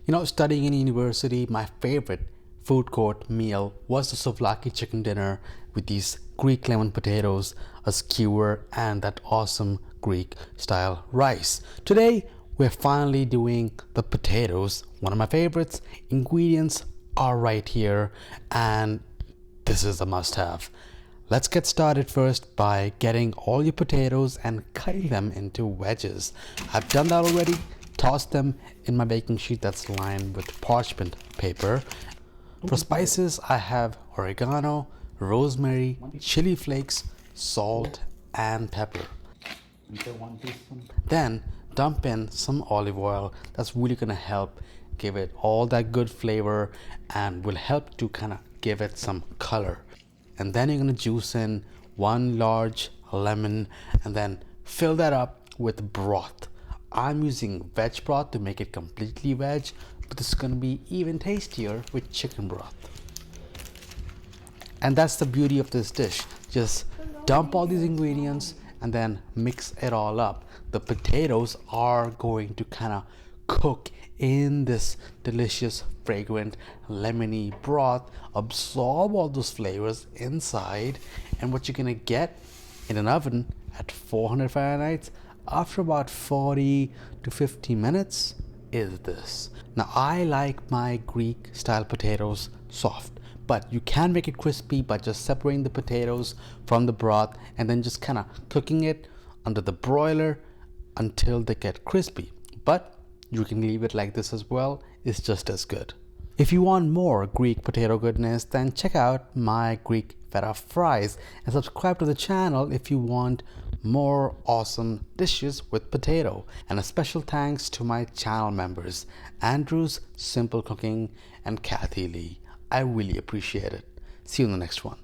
Studying in university, my favorite food court meal was the souvlaki chicken dinner with these Greek lemon potatoes, a skewer, and that awesome Greek style rice. Today, we're finally doing the potatoes, one of my favorites. Ingredients are right here, and this is a must have. Let's get started first by getting all your potatoes and cutting them into wedges. I've done that already. Toss them in my baking sheet that's lined with parchment paper. For spices, I have oregano, rosemary, chili flakes, salt, and pepper. Then dump in some olive oil. That's really gonna help give it all that good flavor and will help to kind of give it some color. And then you're gonna juice in one large lemon and then fill that up with broth. I'm using veg broth to make it completely veg, but this is gonna be even tastier with chicken broth. And that's the beauty of this dish. Just dump all these ingredients and then mix it all up. The potatoes are going to kind of cook in this delicious, fragrant, lemony broth, absorb all those flavors inside, and what you're gonna get in an oven at 400 Fahrenheit after about 40 to 50 minutes is this. Now, I like my Greek style potatoes soft, but you can make it crispy by just separating the potatoes from the broth and then just kind of cooking it under the broiler until they get crispy. But you can leave it like this as well, it's just as good. If you want more Greek potato goodness, then check out my Greek feta fries and subscribe to the channel if you want more awesome dishes with potato. And a special thanks to my channel members, Andrew's Simple Cooking and Kathy Lee. I really appreciate it. See you in the next one.